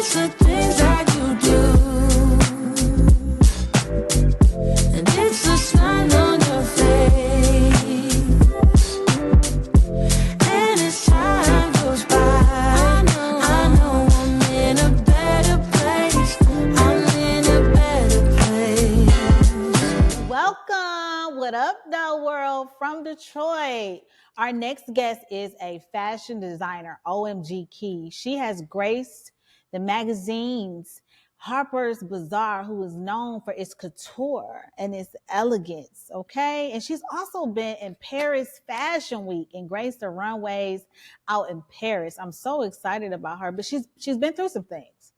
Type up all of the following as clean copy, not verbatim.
It's the things that you do, and it's the smile on your face. And as time goes by, I know I'm in a better place. I'm in a better place. Welcome. What up, though, world, from Detroit. Our next guest is a fashion designer, OMG Key. She has graced the magazines Harper's Bazaar, who is known for its couture and its elegance, okay? And she's also been in Paris Fashion Week and graced the runways out in Paris. I'm so excited about her, but she's been through some things,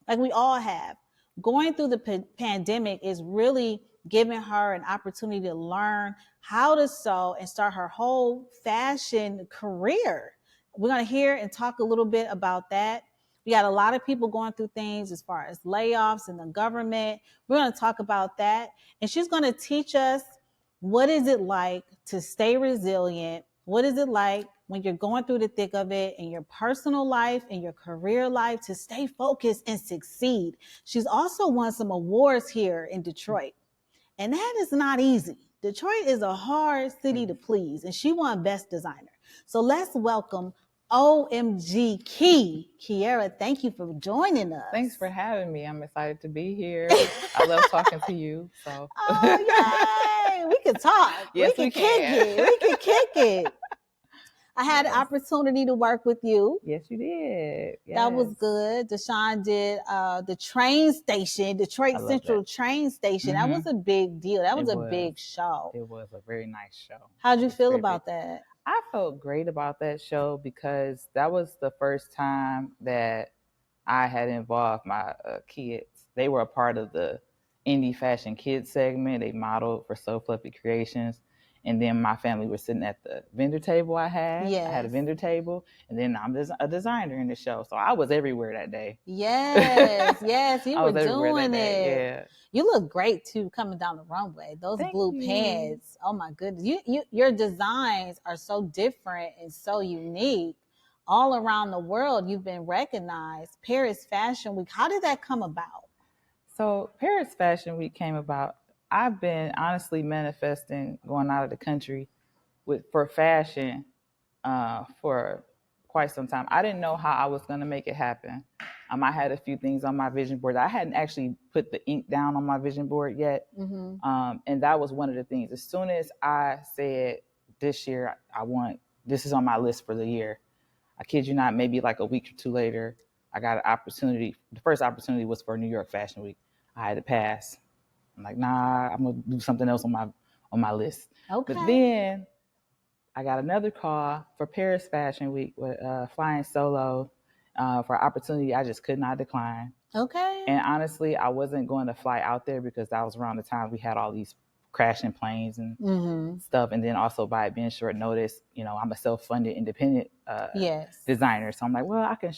like we all have. Going through the pandemic is really giving her an opportunity to learn how to sew and start her whole fashion career. We're going to hear and talk a little bit about that. We got a lot of people going through things as far as layoffs in the government. We're going to talk about that. And she's going to teach us what is it like to stay resilient? What is it like when you're going through the thick of it in your personal life, in your career life, to stay focused and succeed? She's also won some awards here in Detroit. And that is not easy. Detroit is a hard city to please, and she won Best Designer. So let's welcome OMG Key. Kiera, thank you for joining us. Thanks for having me. I'm excited to be here. I love talking to you. So. Oh, yay! We can talk. Yes, we can kick it. We can kick it. I had an opportunity to work with you. Yes, you did. Yes. That was good. Deshaun did the train station, Detroit Central train station. Mm-hmm. That was a big deal. That was a big show. It was a very nice show. How'd you feel about that? I felt great about that show because that was the first time that I had involved my kids. They were a part of the Indie Fashion Kids segment. They modeled for So Fluffy Creations. And then my family was sitting at the vendor table I had. Yes. I had a vendor table. And then I'm a designer in the show. So I was everywhere that day. Yes. You were doing it. Yeah. You look great, too, coming down the runway. Those blue pants. Oh, my goodness. Your designs are so different and so unique. All around the world, you've been recognized. Paris Fashion Week. How did that come about? So Paris Fashion Week came about. I've been honestly manifesting going out of the country for fashion for quite some time. I didn't know how I was going to make it happen. I had a few things on my vision board. I hadn't actually put the ink down on my vision board yet. Mm-hmm. And that was one of the things. As soon as I said this year, this is on my list for the year. I kid you not, maybe like a week or two later, I got an opportunity. The first opportunity was for New York Fashion Week. I had to pass. I'm like, nah, I'm gonna do something else on my list. Okay. But then I got another call for Paris Fashion Week with flying solo for an opportunity I just could not decline. Okay. And honestly, I wasn't going to fly out there because that was around the time we had all these crashing planes and stuff. And then also by it being short notice, I'm a self-funded independent designer. So I'm like, well, I can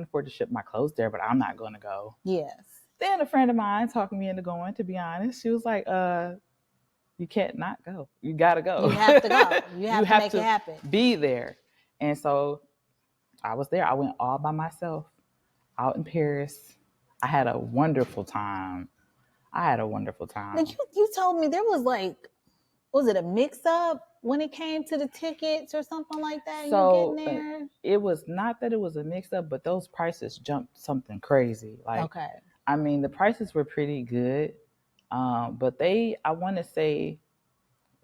afford to ship my clothes there, but I'm not going to go. Yes. Then a friend of mine talked me into going, to be honest. She was like, you can't not go. You got to go. You have to go. You have to make it happen. Be there. And so I was there. I went all by myself out in Paris. I had a wonderful time. Now, you told me there was was it a mix-up when it came to the tickets or something like that? So you getting there? It was not that it was a mix-up, but those prices jumped something crazy. Okay. I mean, the prices were pretty good, but I want to say,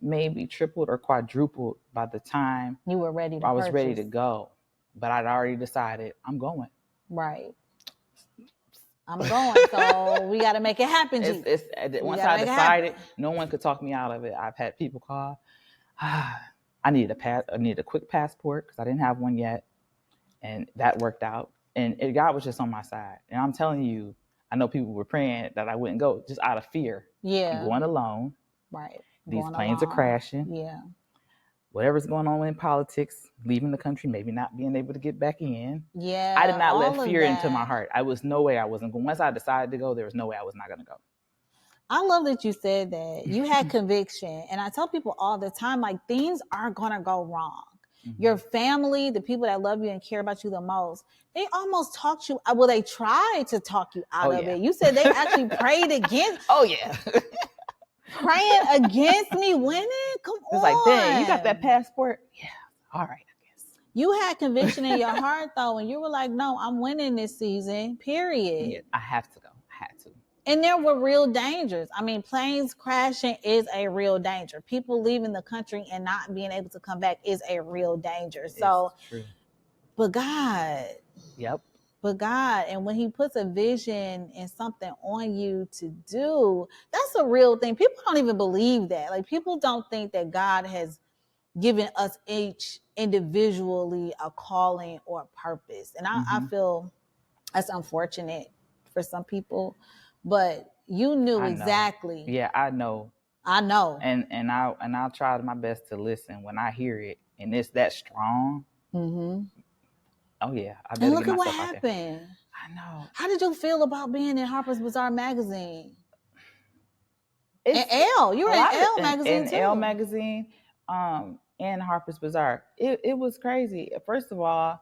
maybe tripled or quadrupled by the time you were ready. I was ready to go, but I'd already decided I'm going. Right. I'm going, so we got to make it happen. Once I decided, no one could talk me out of it. I've had people call. I needed a quick passport because I didn't have one yet, and that worked out. And God was just on my side. And I'm telling you, I know people were praying that I wouldn't go just out of fear. Yeah. I'm going alone. Right. These planes are crashing. Yeah. Whatever's going on in politics, leaving the country, maybe not being able to get back in. Yeah. I did not let fear into my heart. I was no way I wasn't going. Once I decided to go, there was no way I was not going to go. I love that you said that. You had conviction. And I tell people all the time, things are going to go wrong. Your family, the people that love you and care about you the most, they almost talked you. Well, they tried to talk you out of it. You said they actually prayed against. Oh yeah. Praying against me winning? Come on. It's like, dang, you got that passport? Yeah. All right, I guess. You had conviction in your heart though, and you were like, no, I'm winning this season, period. Yeah, I have to go. I had to. And there were real dangers. I mean, planes crashing is a real danger. People leaving the country and not being able to come back is a real danger. So, true. But God. Yep. But God, and when he puts a vision and something on you to do, that's a real thing. People don't even believe that. Like, people don't think that God has given us each individually a calling or a purpose. And I feel that's unfortunate for some people, but you knew exactly. Yeah, I know. And I'll try my best to listen when I hear it, and it's that strong. Oh yeah, I better. And look get at what myself out happened. there. I know. How did you feel about being in Harper's Bazaar magazine? And Elle, you were in Elle magazine too. In Elle magazine, and Harper's Bazaar. It was crazy. First of all,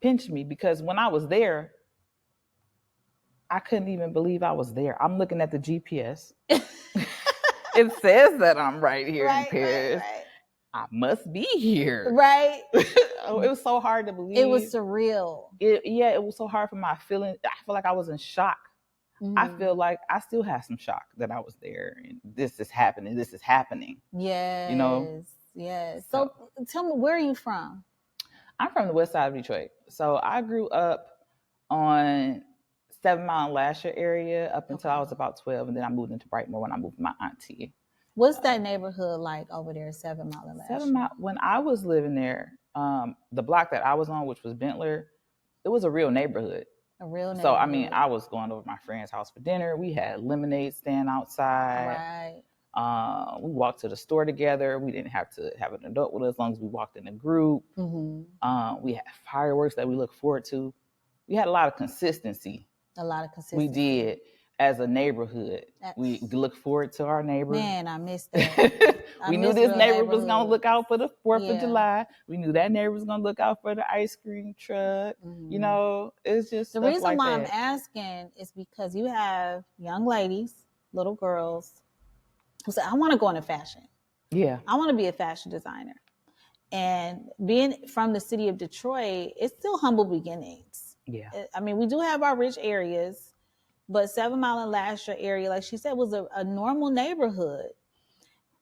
pinched me because when I was there, I couldn't even believe I was there. I'm looking at the GPS. It says that I'm right here in Paris. Right. I must be here. Right. It was so hard to believe. It was surreal. It was so hard for my feeling. I feel like I was in shock. I feel like I still have some shock that I was there and this is happening. Yes. You know? Yes. So tell me, where are you from? I'm from the west side of Detroit. So I grew up on 7 Mile and Lasher area up until I was about 12. And then I moved into Brightmoor when I moved with my auntie. What's that neighborhood like over there, 7 Mile and Lasher? 7 Mile, when I was living there, the block that I was on, which was Bentler, it was a real neighborhood. A real neighborhood. So, I mean, I was going over to my friend's house for dinner. We had lemonade stand outside. Right. We walked to the store together. We didn't have to have an adult with us as long as we walked in a group. We had fireworks that we looked forward to. We had a lot of consistency. We did as a neighborhood. We look forward to our neighbors. Man, I missed that. We knew this neighbor was going to look out for the 4th of July. We knew that neighbor was going to look out for the ice cream truck. You know, it's just the reason why I'm asking is because you have young ladies, little girls, who say, I want to go into fashion. Yeah. I want to be a fashion designer. And being from the city of Detroit, it's still humble beginnings. Yeah. I mean, we do have our rich areas, but 7 Mile and Lasher area, like she said, was a normal neighborhood.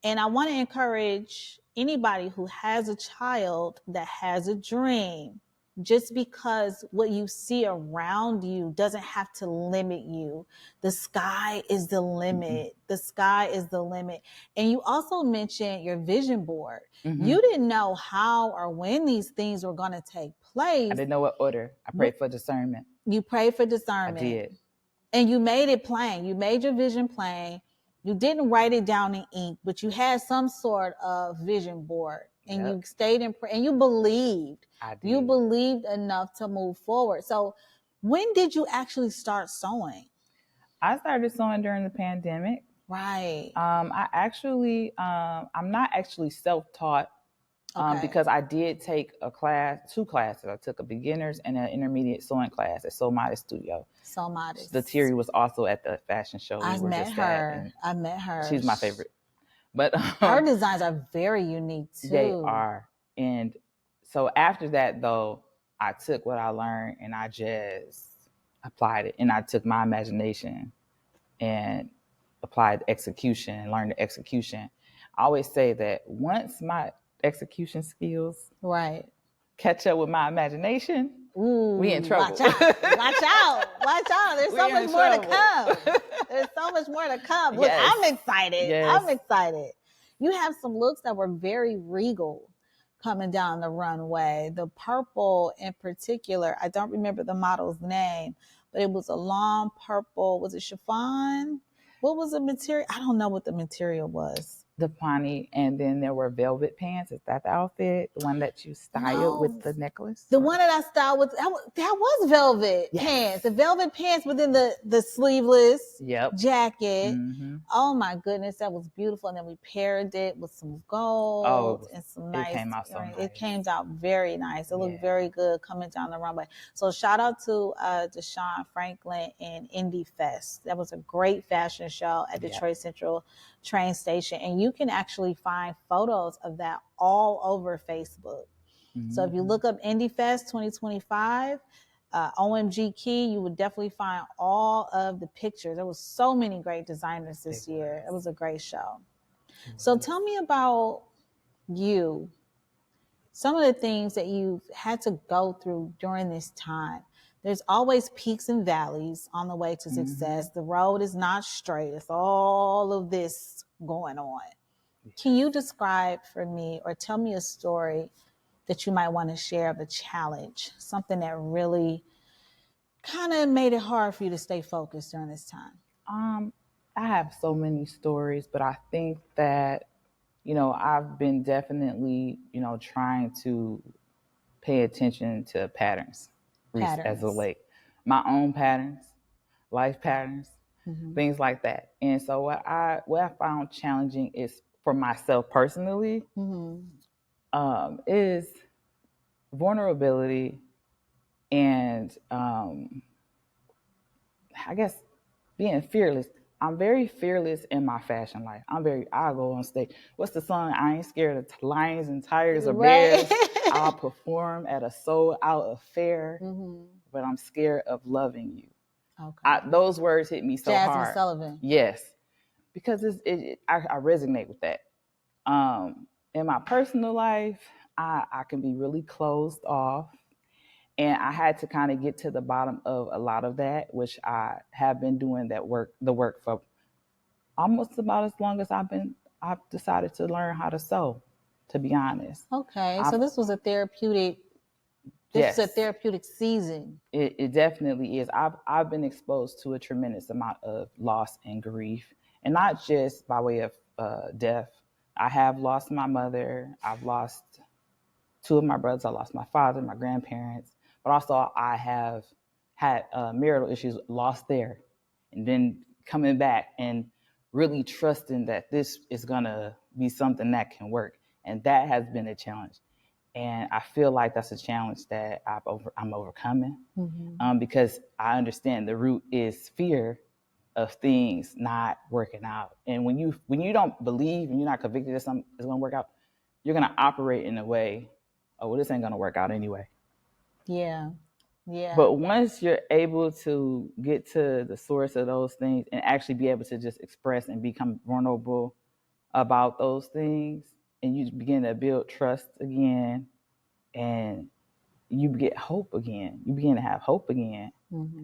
And I want to encourage anybody who has a child that has a dream, just because what you see around you doesn't have to limit you. The sky is the limit. The sky is the limit. And you also mentioned your vision board. You didn't know how or when these things were going to take place. I didn't know what order. I prayed for discernment. You prayed for discernment. I did. And you made it plain. You made your vision plain. You didn't write it down in ink, but you had some sort of vision board. And you stayed in prayer and you believed. I did. You believed enough to move forward. So when did you actually start sewing? I started sewing during the pandemic. Right. I'm not actually self-taught because I did take two classes. I took a beginner's and an intermediate sewing class at Sew Modest Studio. So Modest. The Thierry was also at the fashion show. I met her. She's my favorite. But her designs are very unique too. They are. And so after that, though, I took what I learned and I just applied it. And I took my imagination and applied execution and learned the execution. I always say that once my execution skills catch up with my imagination, we in trouble. Watch out. There's so much more to come. There's so much more to come. Look, I'm excited. I'm excited. You have some looks that were very regal coming down the runway. The purple in particular, I don't remember the model's name, but it was a long purple. Was it chiffon? What was the material? I don't know what the material was. the Pawnee, and then there were velvet pants. Is that the outfit? The one that you styled with the necklace? The one that I styled with, that was velvet pants. The velvet pants, but then the sleeveless jacket. Mm-hmm. Oh my goodness, that was beautiful. And then we paired it with some gold and some nice. It came out so nice. It came out very nice. It looked very good coming down the runway. So shout out to Deshaun Franklin and Indie Fest. That was a great fashion show at Detroit Central train station. And you can actually find photos of that all over Facebook. So if you look up Indie Fest 2025, OMG Key, you would definitely find all of the pictures. There was so many great designers this year. It was a great show. So tell me about you. Some of the things that you've had to go through during this time. There's always peaks and valleys on the way to success. The road is not straight. It's all of this going on. Can you describe for me or tell me a story that you might want to share of a challenge, something that really kind of made it hard for you to stay focused during this time? I have so many stories, but I think that, I've been definitely, trying to pay attention to patterns. As of late. My own patterns, life patterns, things like that. And so what I found challenging is for myself personally, is vulnerability and I guess being fearless. I'm very fearless in my fashion life. I'll go on stage. What's the song? I ain't scared of lions and tigers or bears. I'll perform at a sold out affair, but I'm scared of loving you. Okay. Those words hit me so hard. Jasmine Sullivan. Yes, because I resonate with that. In my personal life, I can be really closed off. And I had to kind of get to the bottom of a lot of that, which I have been doing the work for almost about as long as I've decided to learn how to sew, to be honest. Okay. So this was a therapeutic, is a therapeutic season. It definitely is. I've been exposed to a tremendous amount of loss and grief, and not just by way of death. I have lost my mother. I've lost two of my brothers. I lost my father, my grandparents. But also I have had marital issues, lost there, and then coming back and really trusting that this is going to be something that can work. And that has been a challenge. And I feel like that's a challenge that I'm overcoming because I understand the root is fear of things not working out. And when you don't believe and you're not convicted that something is going to work out, you're going to operate in a way, oh, well, this ain't going to work out anyway. Yeah. But once you're able to get to the source of those things and actually be able to just express and become vulnerable about those things, and you begin to build trust again, and you get hope again. You begin to have hope again.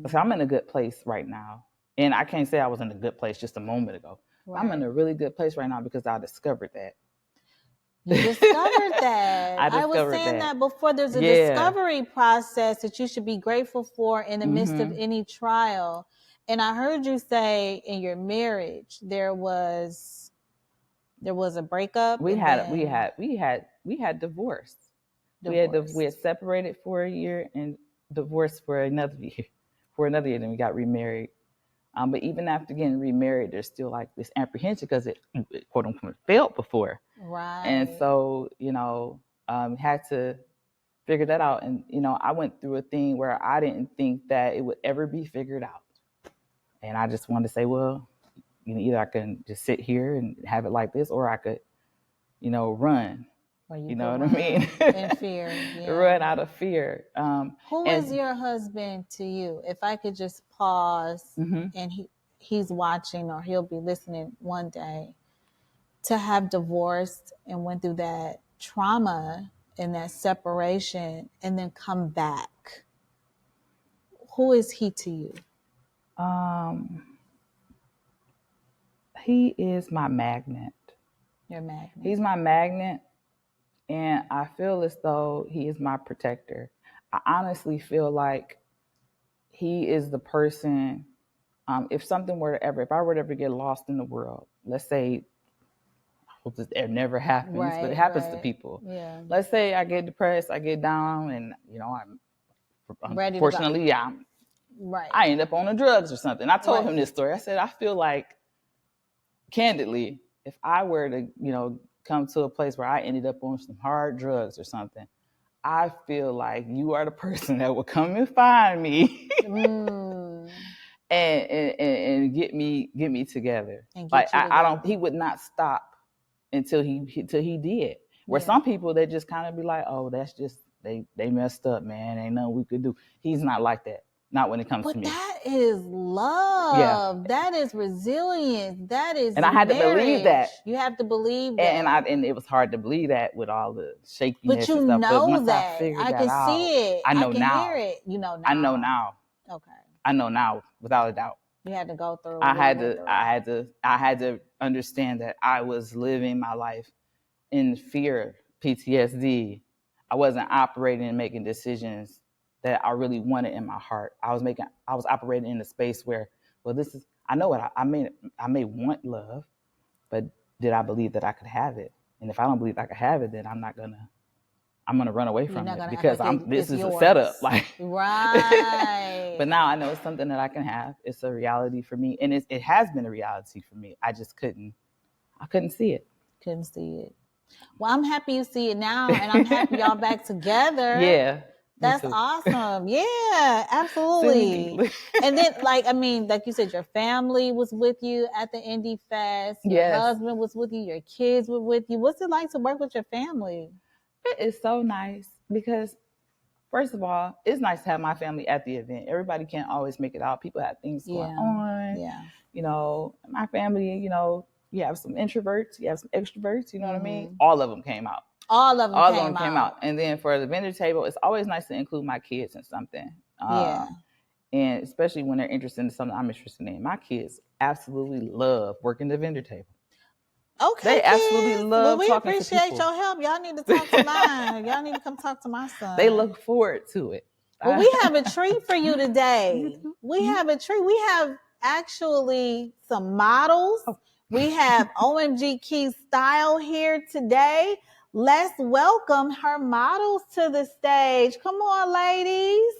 So I'm in a good place right now. And I can't say I was in a good place just a moment ago. Right. I'm in a really good place right now because I discovered that. You discovered that. I was saying that before. There's a discovery process that you should be grateful for in the midst of any trial. And I heard you say in your marriage there was a breakup. We had divorce. We had separated for a year and divorced for another year. Then we got remarried. But even after getting remarried, there's still like this apprehension because it quote unquote failed before. Right. And so, had to figure that out. And, I went through a thing where I didn't think that it would ever be figured out. And I just wanted to say, well, either I can just sit here and have it like this, or I could, run. You know what I mean? In fear. Yeah. Run out of fear. Who is your husband to you? If I could just pause and he's watching or he'll be listening one day, to have divorced and went through that trauma and that separation and then come back, who is he to you? He is my magnet. Your magnet. He's my magnet. And I feel as though he is my protector. I honestly feel like he is the person, if I were to ever get lost in the world, let's say hope that never happens, but it happens to people. Yeah. Let's say I get depressed, I get down, and I'm Ready to go. unfortunately I end up on the drugs or something. I told him this story. I said, I feel like, candidly, if I were to, come to a place where I ended up on some hard drugs or something, I feel like you are the person that would come and find me and get me together. Like I don't. He would not stop until he did. Where some people, they just kind of be like, oh, that's just they messed up, man. Ain't nothing we could do. He's not like that. Not when it comes to me. But that is love. Yeah. That is resilience. That is and I had marriage. To believe that. You have to believe that. And it was hard to believe that with all the shakiness but and stuff. But once that. I figured I that can out, see it. I know I can now. hear it. You know now. I know now. Okay. I know now, without a doubt. You had to go through. I had to understand that I was living my life in fear, PTSD. I wasn't operating and making decisions that I really wanted in my heart. I was operating in a space where, well, I know what I may want love, but did I believe that I could have it? And if I don't believe I could have it, then I'm gonna run away from it because this is yours. A setup. Like right. But now I know it's something that I can have. It's a reality for me, and it has been a reality for me. I just couldn't see it. Couldn't see it. Well, I'm happy you see it now, and I'm happy y'all back together. Yeah. That's awesome. Yeah, absolutely. And then, like you said, your family was with you at the Indie Fest. Your husband was with you. Your kids were with you. What's it like to work with your family? It is so nice because, first of all, it's nice to have my family at the event. Everybody can't always make it out. People have things going on. Yeah. My family, you have some introverts, you have some extroverts, you know what I mean? All of them came out. All of them came out. And then for the vendor table, it's always nice to include my kids in something. And especially when they're interested in something I'm interested in. My kids absolutely love working the vendor table. Okay, they absolutely love talking to people. We appreciate your help. Y'all need to talk to mine. Y'all need to come talk to my son. They look forward to it. Well, we have a treat for you today. We have a treat. We have actually some models. We have OMG Key Style here today. Let's welcome her models to the stage. Come on, ladies.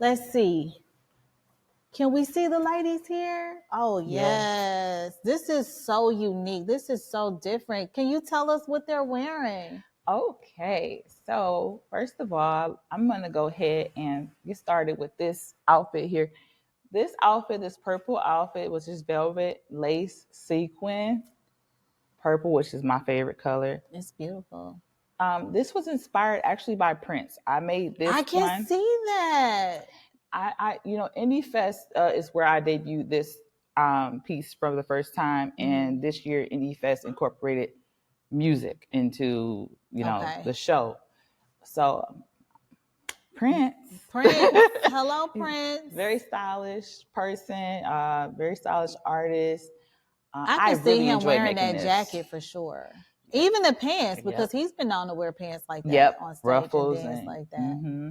Let's see. Can we see the ladies here? Oh, yes. This is so unique. This is so different. Can you tell us what they're wearing? Okay. So first of all, I'm going to go ahead and get started with this outfit here. This purple outfit, was just velvet lace sequin. Purple, which is my favorite color. It's beautiful. This was inspired actually by Prince. I made this. I can see that. Indie Fest is where I debuted this piece for the first time, and this year Indie Fest incorporated music into the show. So Prince. Hello, Prince. Very stylish person, very stylish artist. I can see him wearing that jacket for sure. Even the pants, because he's been known to wear pants like that on stage, ruffles and dance like that. Mm-hmm.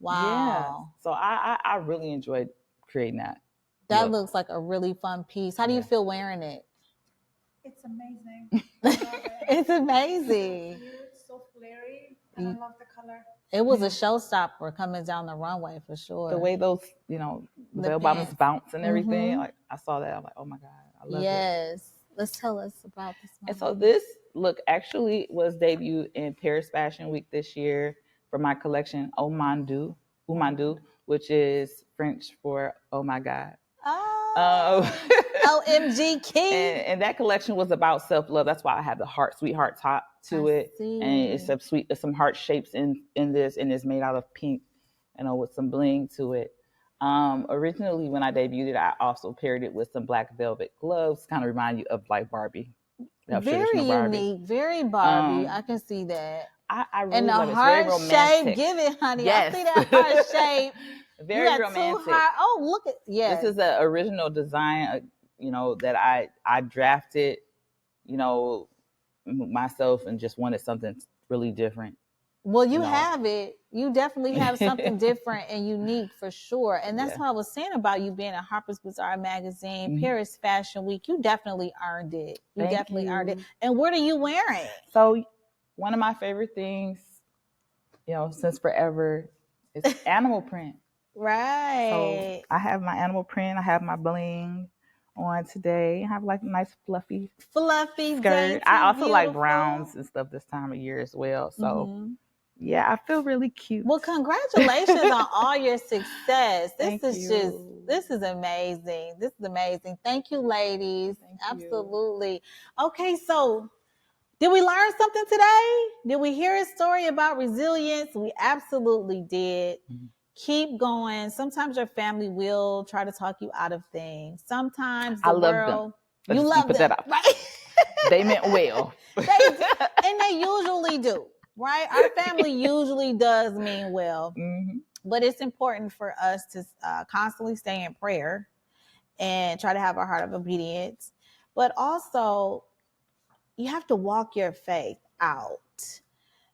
Wow. Yeah. So I really enjoyed creating that. That looks like a really fun piece. How do you feel wearing it? It's amazing. It's amazing. It's so flary, and I love the color. It was a showstopper coming down the runway for sure. The way those, the bell bottoms bounce and everything. Like I saw that, I'm like, oh my God, I love it. Yes. Let's tell us about this one. And so this look actually was debuted in Paris Fashion Week this year for my collection OMG, which is French for oh my God. OMG Key. And that collection was about self-love. That's why I have the sweetheart top to it. And it's some heart shapes in this, and it's made out of pink, with some bling to it. Originally when I debuted it, I also paired it with some black velvet gloves, kind of remind you of like Barbie. Very unique, very Barbie. I can see that. I really and the love it. heart It's very shape, give it, honey. Yes. I see that heart shape. Very romantic. Oh, look at This is an original design, that I drafted, myself, and just wanted something really different. Well, you know. have it. You definitely have something different and unique for sure. And that's Yeah. what I was saying about you being in Harper's Bazaar magazine, Mhm. Paris Fashion Week. You definitely earned it. You Thank definitely earned it. you. And what are you wearing? So one of my favorite things, you know, since forever is animal print. Right. So I have my animal print. I have my bling on today. I have like a nice fluffy Fluffy, skirt. dainty, I also like beautiful. browns and stuff this time of year as well. So Mhm. yeah, I feel really cute. Well, congratulations on all your success. Thank This you. is amazing. This is amazing. Thank you, ladies. Thank you. Absolutely. Okay, so did we learn something today? Did we hear a story about resilience? We absolutely did. Mhm. Keep going. Sometimes your family will try to talk you out of things. Sometimes the I love world, them. you Let's love put them, that out. right? They meant well. And they usually do, right? Our family usually does mean well, Mhm. but it's important for us to constantly stay in prayer and try to have a heart of obedience. But also, you have to walk your faith out.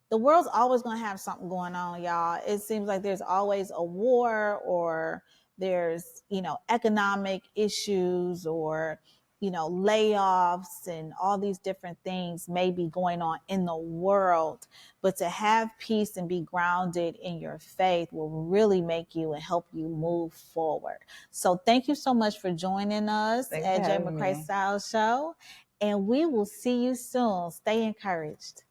The world's always going to have something going on, y'all. It seems like there's always a war, or there's, economic issues, or, layoffs, and all these different things may be going on in the world. But to have peace and be grounded in your faith will really make you and help you move forward. So thank you so much for joining us Thanks at for Jay having McCrae me. Style Show. And we will see you soon. Stay encouraged.